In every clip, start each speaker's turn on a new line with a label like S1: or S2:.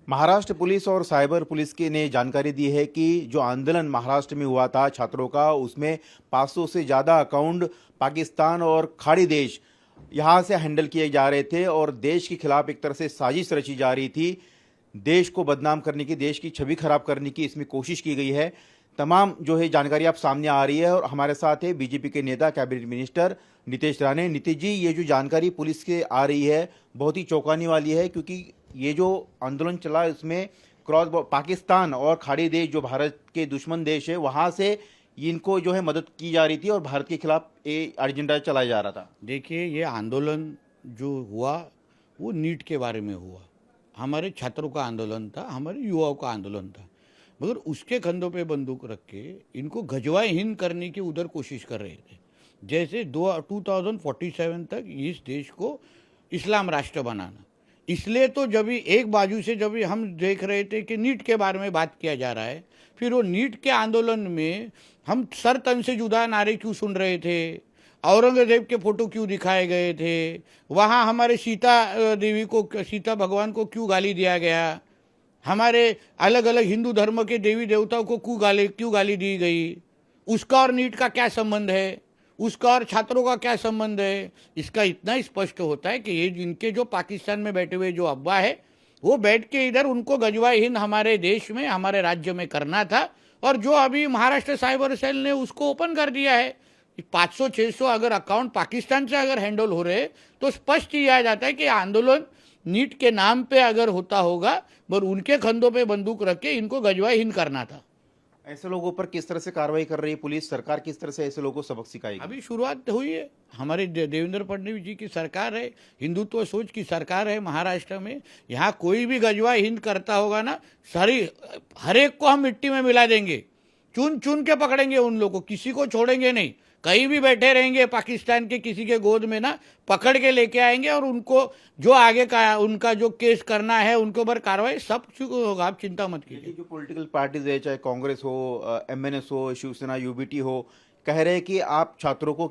S1: Maharashtra police और cyber police की ने जानकारी दी है कि जो आंदोलन महाराष्ट्र में हुआ था छात्रों का, उसमें 500 से ज़्यादा अकाउंट पाकिस्तान और खाड़ी देश यहाँ से हैंडल किए जा रहे थे और देश के खिलाफ एक तरह से साजिश रची जा रही थी। देश को बदनाम करने की, देश की छवि खराब करने की इसमें कोशिश की गई है। तमाम जो है जानकारी आप सामने आ रही है और हमारे साथ है बीजेपी के नेता कैबिनेट मिनिस्टर नीतीश राणे। नीतीश जी, ये जो जानकारी पुलिस के आ रही है बहुत ही चौंकाने वाली है, क्योंकि ये जो आंदोलन चला इसमें पाकिस्तान और खाड़ी देश जो भारत के दुश्मन देश है वहाँ से इनको जो है मदद की जा रही थी और भारत के खिलाफ ये एजेंडा चलाया जा रहा था।
S2: देखिए, ये आंदोलन जो हुआ वो नीट के बारे में हुआ। हमारे छात्रों का आंदोलन था, हमारे युवाओं का आंदोलन था, मगर उसके कंधों पे बंदूक रख के इनको गजवाहीन करने की उधर कोशिश कर रहे थे। जैसे 2047 तक इस देश को इस्लाम राष्ट्र बनाना। इसलिए तो जब भी एक बाजू से जब भी हम देख रहे थे कि नीट के बारे में बात किया जा रहा है, फिर वो नीट के आंदोलन में हम सर तन से जुदा नारे क्यों सुन रहे थे, औरंगजेब के फोटो क्यों दिखाए गए थे, वहाँ हमारे सीता देवी को, सीता भगवान को क्यों गाली दिया गया, हमारे अलग अलग हिंदू धर्म के देवी देवताओं को क्यों गाली दी गई, उसका और नीट का क्या संबंध है, उसका और छात्रों का क्या संबंध है। इसका इतना स्पष्ट होता है कि ये इनके जो पाकिस्तान में बैठे हुए जो अब्बा है वो बैठ के इधर उनको गजवाहीन हमारे देश में, हमारे राज्य में करना था। और जो अभी महाराष्ट्र साइबर सेल ने उसको ओपन कर दिया है, 500-600 अगर अकाउंट पाकिस्तान से अगर हैंडल हो रहे तो स्पष्ट ही आ जाता है कि आंदोलन नीट के नाम पे अगर होता होगा, पर उनके कंधों पे बंदूक रख के इनको गजवाहीन करना था।
S1: ऐसे लोगों पर किस तरह से कार्रवाई कर रही है पुलिस, सरकार किस तरह से ऐसे लोगों को सबक सिखाएगी?
S2: अभी शुरुआत हुई है। हमारे देवेंद्र फडणवीस जी की सरकार है, हिंदुत्व सोच की सरकार है महाराष्ट्र में। यहाँ कोई भी गजवाहीन करता होगा ना, हर एक को हम मिट्टी में मिला देंगे, चुन चुन के पकड़ेंगे उन लोगों को, किसी को छोड़ेंगे नहीं। कहीं भी बैठे रहेंगे पाकिस्तान के किसी के गोद में ना, पकड़ के लेके आएंगे और उनको जो आगे का उनका जो केस करना है उनके ऊपर कार्रवाई सब होगा, आप चिंता मत कीजिए।
S1: जो पॉलिटिकल पार्टीज है, चाहे कांग्रेस हो, एमएनएस हो, शिवसेना, यूबीटी हो, कह रहे हैं कि आप छात्रों को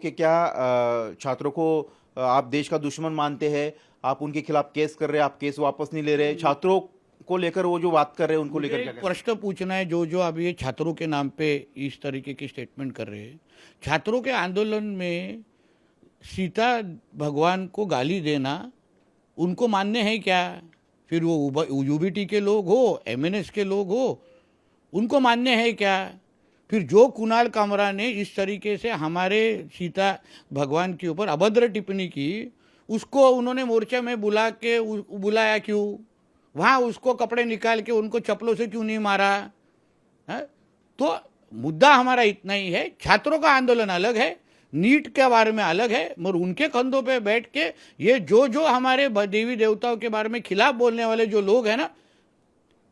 S1: छात्रों को आप देश का दुश्मन मानते हैं, आप उनके खिलाफ केस कर रहे हैं, आप केस वापस नहीं ले रहे। छात्रों को लेकर वो जो बात कर रहे हैं उनको लेकर क्या
S2: प्रश्न पूछना है। जो अभी ये छात्रों के नाम पे इस तरीके की स्टेटमेंट कर रहे हैं, छात्रों के आंदोलन में सीता भगवान को गाली देना उनको मान्य है क्या? फिर वो यूबीटी के लोग हो, एमएनएस के लोग हो, उनको मान्य है क्या? फिर जो कुणाल कामरा ने इस तरीके से हमारे सीता भगवान के ऊपर अभद्र टिप्पणी की, उसको उन्होंने मोर्चा में बुलाया क्यों? वहाँ उसको कपड़े निकाल के उनको चप्पलों से क्यों नहीं मारा है? तो मुद्दा हमारा इतना ही है। छात्रों का आंदोलन अलग है, नीट के बारे में अलग है, मगर उनके कंधों पे बैठ के ये जो हमारे देवी देवताओं के बारे में खिलाफ बोलने वाले जो लोग हैं ना,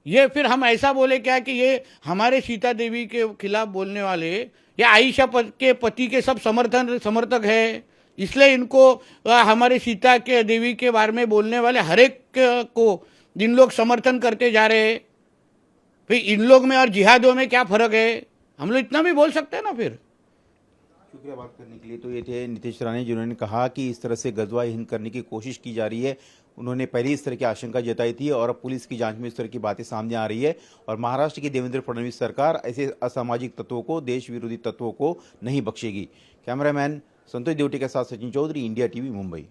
S2: ये फिर हम ऐसा बोले क्या कि ये हमारे सीता देवी के खिलाफ बोलने वाले या आयशा के पति के सब समर्थक है, इसलिए इनको हमारे सीता के देवी के बारे में बोलने वाले हर एक को इन लोग समर्थन करते जा रहे हैं। फिर इन लोग में और जिहादों में क्या फर्क है? हम लोग इतना भी बोल सकते हैं ना। फिर
S1: शुक्रिया बात करने के लिए। तो ये थे नीतीश राणे, जिन्होंने कहा कि इस तरह से गजवाहीन करने की कोशिश की जा रही है। उन्होंने पहले इस तरह की आशंका जताई थी और अब पुलिस की जांच में इस तरह की बातें सामने आ रही है और महाराष्ट्र की देवेंद्र फडणवीस सरकार ऐसे असामाजिक तत्वों को, देश विरोधी तत्वों को नहीं बख्शेगी। कैमरामैन संतोष देवटी के साथ सचिन चौधरी, इंडिया टीवी, मुंबई।